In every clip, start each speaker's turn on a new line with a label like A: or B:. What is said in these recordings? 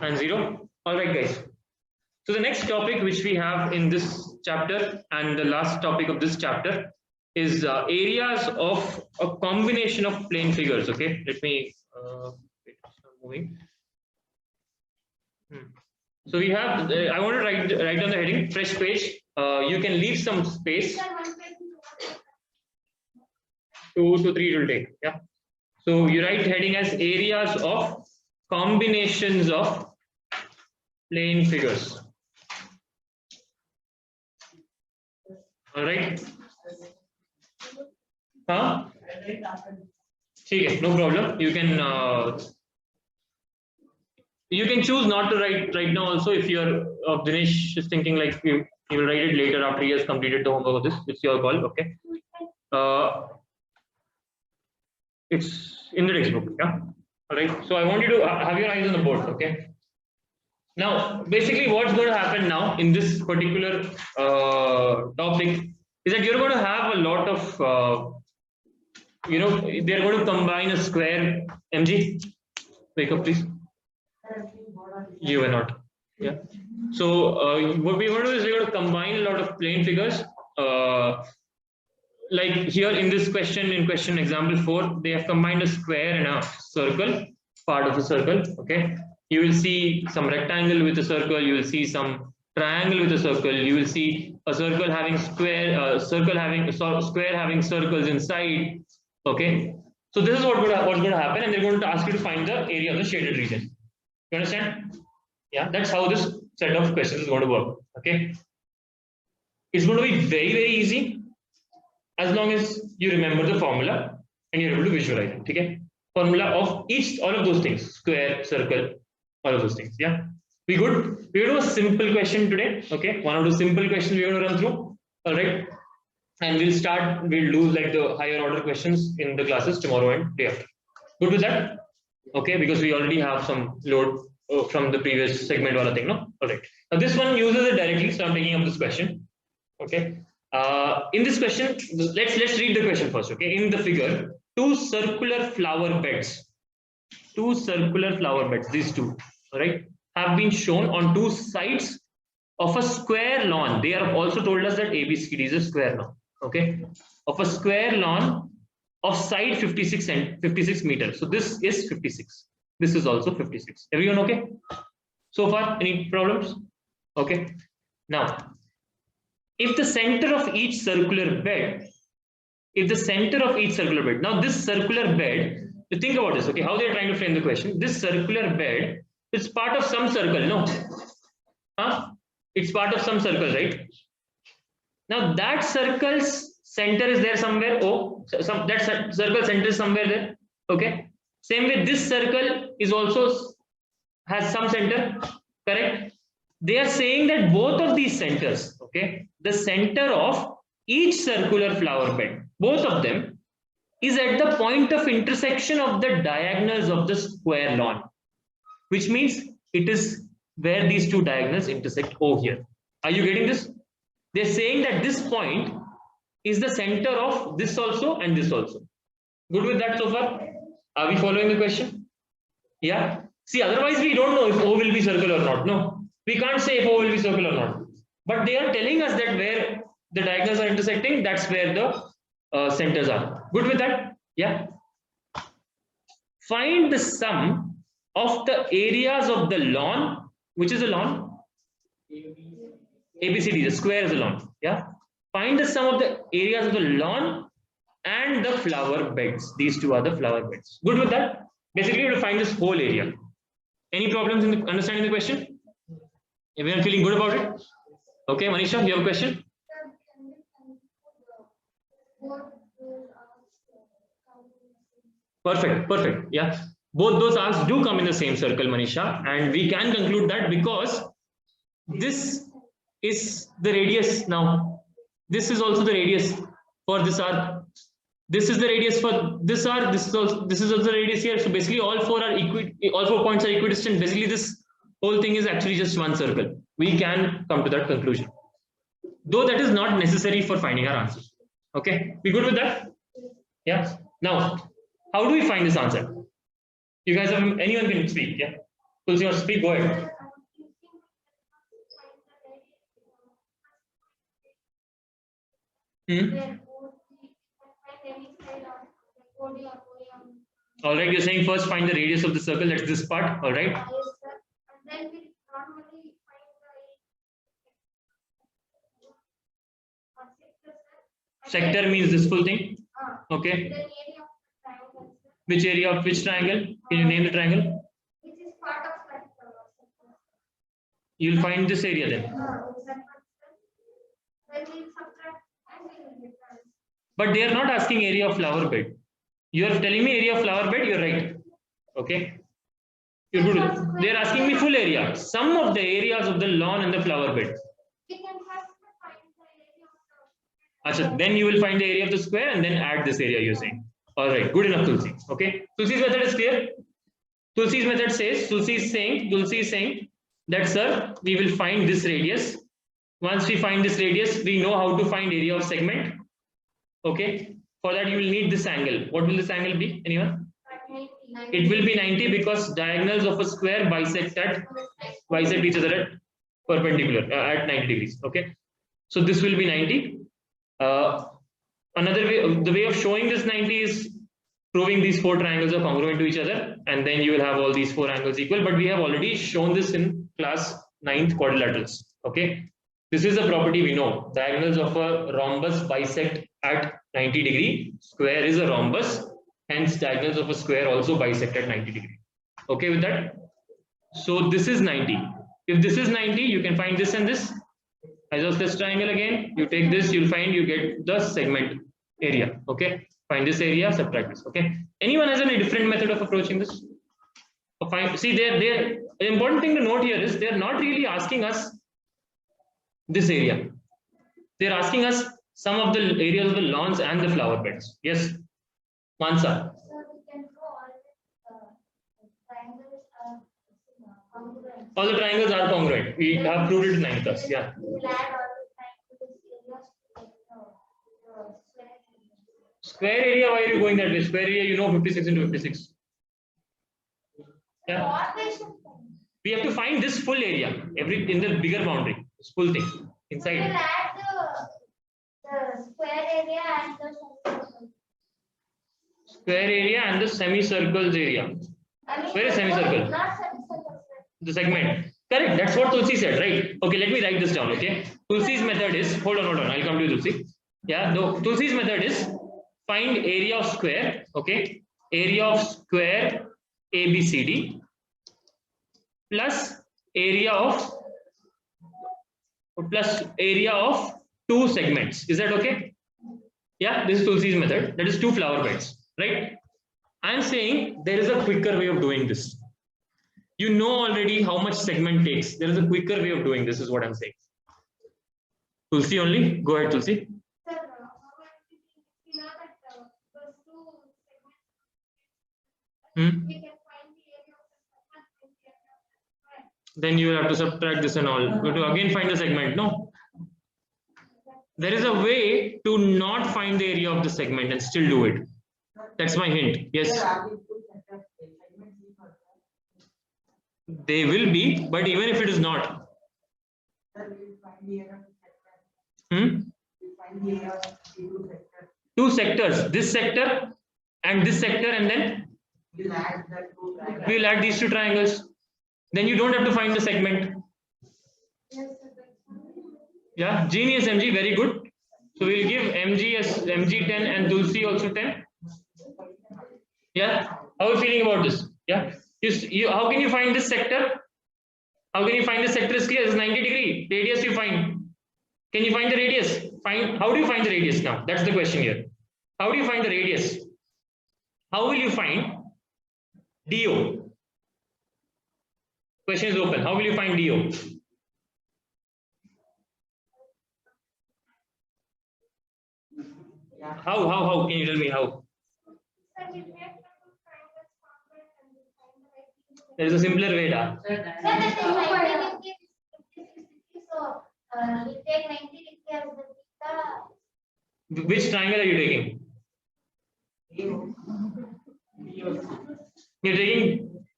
A: and 0. All right, guys. So the next topic which we have in this chapter and the last topic of this chapter is areas of a combination of plane figures. Okay, let me wait, start moving. So we have. I want to write down the heading. Fresh page. You can leave some space. 2 to 3 it will take. Yeah. So you write heading as areas of combinations of plane figures. All right. Huh? Okay, no problem. You can choose not to write right now also if you're Dinesh is thinking like you will write it later after he has completed the homework of this. It's your call. Okay. It's in the textbook. Yeah. All right. So I want you to have your eyes on the board. Okay. Now, basically, what's going to happen now in this particular topic is that you're going to have a lot of, they're going to combine a square. MG, wake up, please. You were not. Yeah. So what we want to do is we're going to combine a lot of plane figures. Like here in this question, in question example 4, they have combined a square and a circle, part of a circle. Okay. You will see some rectangle with a circle. You will see some triangle with a circle. You will see a circle having square, square having circles inside. Okay. So this is what's going to happen, and they're going to ask you to find the area of the shaded region. You understand? Yeah, that's how this set of questions is going to work. Okay. It's going to be very, very easy as long as you remember the formula and you're able to visualize it. Okay. Formula of all of those things: square, circle, all of those things. Yeah. We good? We're going to do a simple question today. Okay. One or two simple questions we're going to run through. All right. And we'll do like the higher order questions in the classes tomorrow and day after. Good with that? Okay. Because we already have some load from the previous segment or thing. No? All right. Now this one uses it directly. So I'm taking up this question. Okay. In this question, let's read the question first. Okay. In the figure, two circular flower beds, these two, all right, have been shown on two sides of a square lawn. They have also told us that ABCD is a square lawn. Okay, of a square lawn of side 56 meters. So this is 56. This is also 56. Everyone okay? So far, any problems? Okay. Now, if the center of each circular bed, now this circular bed, think about this, okay, how they're trying to frame the question. This circular bed is part of some circle, no? Huh? It's part of some circle, right? Now that circle's center is there somewhere. Oh, that circle center is somewhere there. Okay. Same way, this circle is also has some center, correct? They are saying that both of these centers, okay, the center of each circular flower bed, both of them, is at the point of intersection of the diagonals of the square lawn, which means it is where these two diagonals intersect over here. Are you getting this? They're saying that this point is the center of this also and this also. Good with that so far? Are we following the question? Yeah. See, otherwise we don't know if O will be circle or not. No, we can't say if O will be circle or not. But they are telling us that where the diagonals are intersecting, that's where the centers are. Good with that? Yeah. Find the sum of the areas of the lawn. Which is a lawn? ABCD. The square is a lawn. Yeah. Find the sum of the areas of the lawn and the flower beds. These two are the flower beds. Good with that? Basically, you have to find this whole area. Any problems in understanding the question? Everyone feeling good about it? Okay, Manisha, you have a question? Perfect. Yeah. Both those arcs do come in the same circle, Manisha. And we can conclude that because this is the radius now. This is also the radius for this arc. This is the radius for this arc. This is also the radius here. So basically, all four points are equidistant. Basically, this whole thing is actually just one circle. We can come to that conclusion, though that is not necessary for finding our answer. Okay, we good with that? Yeah. Now, how do we find this answer? You guys have anyone can speak? Yeah. Tulsi, or speak, go ahead. All right, you're saying first find the radius of the circle, that's this part, all right? Sector means this full thing, okay? Which area of which triangle? Can you name the triangle? You'll find this area then. But they are not asking area of flower bed. You are telling me area of flower bed, you're right. Okay. You're good. They're asking me full area. Some of the areas of the lawn and the flower bed. Achha, then you will find the area of the square and then add this area you're saying. All right, good enough, Tulsi. Okay. Tulsi's method is clear. Tulsi's method says, Tulsi is saying that, sir, we will find this radius. Once we find this radius, we know how to find area of segment. Okay. For that, you will need this angle. What will this angle be? Anyone? It will be 90 because diagonals of a square bisect each other at perpendicular at 90 degrees. Okay. So this will be 90. Another way, the way of showing this 90 is proving these four triangles are congruent to each other, and then you will have all these four angles equal. But we have already shown this in class 9th quadrilaterals. Okay. This is a property we know. Diagonals of a rhombus bisect at 90 degree. Square is a rhombus. Hence, diagonals of a square also bisect at 90 degree. Okay with that? So this is 90. If this is 90, you can find this and this. Isosceles triangle again. You take this, you'll find you get the segment area. Okay. Find this area, subtract this. Okay. Anyone has any different method of approaching this? See, the important thing to note here is they're not really asking us this area. They're asking us some of the areas of the lawns and the flower beds. Yes, Mansa. All the triangles are congruent. We have proved it in 9th class. Yeah. Square area, why are you going that way? Square area, you know, 56 into 56. Yeah. We have to find this full area, in the bigger boundary, this full thing inside.
B: We'll add the square area and the semicircle.
A: Square area and the semicircles area. Where is semicircle?
B: Not semicircle.
A: The segment. Correct. That's what Tulsi said, right? Okay, let me write this down. Okay. Tulsi's method is, hold on. I'll come to you, Tulsi. Yeah. Tulsi's method is find area of square. Okay. Area of square ABCD plus area of two segments. Is that okay? Yeah, this is Tulsi's method. That is two flower beds, right? I'm saying there is a quicker way of doing this. You know already how much segment takes. There is a quicker way of doing this, is what I'm saying. Tulsi only. Go ahead, Tulsi. Then you will have to subtract this and all. You have to again find the segment. No. There is a way to not find the area of the segment and still do it. That's my hint. Yes. They will be, but even if it is not. Two sectors. This sector and this sector, and then we'll add these two triangles. Then you don't have to find the segment. Yeah, genius MG, very good. So we'll give MG as MG 10 and Tulsi also 10. Yeah, how are you feeling about this? Yeah, how can you find this sector? How can you find the sector is clear? It's 90 degree. Radius you find. Can you find the radius? How do you find the radius now? That's the question here. How do you find the radius? How will you find DO? Question is open. How will you find DO? How? Can you tell me how? There is a simpler way, da. Which triangle are you taking?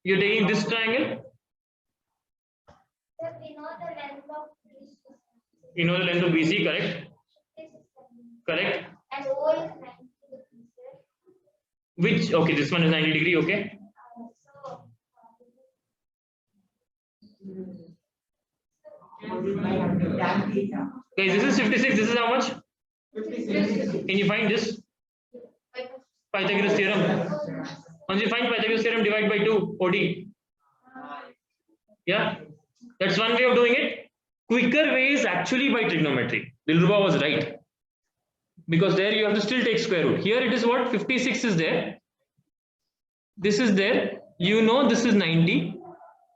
A: You're taking this triangle.
B: Sir, we know the length of this.
A: You know the length of BC, correct? Correct.
B: And O is 90 degrees, sir.
A: Which, okay, this one is 90 degree, okay.
B: So,
A: Guys, this is 56, this is how much?
B: 56.
A: Can you find this? Pythagoras theorem. Once you find Pythagoras theorem, divide by 2, OD. Yeah, that's one way of doing it. Quicker way is actually by trigonometry. Dilruba was right. Because there you have to still take square root. Here it is what? 56 is there. This is there. You know this is 90.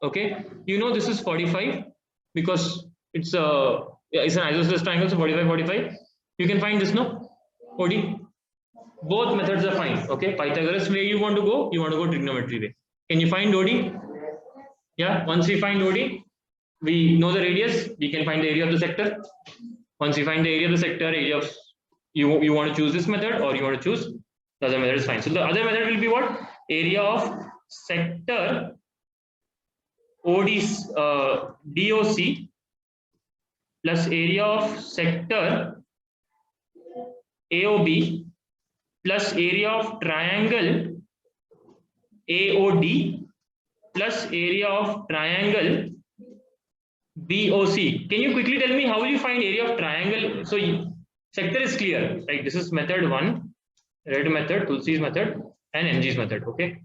A: Okay. You know this is 45 because it's an isosceles triangle, so 45, 45. You can find this, no? OD. Both methods are fine. Okay. Pythagoras way you want to go trigonometry way. Can you find OD? Yeah. Once we find OD, we know the radius. We can find the area of the sector. Once we find the area of the sector, area of you want to choose this method or you want to choose the other method is fine. So the other method will be what? Area of sector DOC plus area of sector AOB plus area of triangle AOD plus area of triangle BOC. Can you quickly tell me how will you find area of triangle? So sector is clear, right? This is method 1, red method, Tulsi's method, and MG's method. Okay.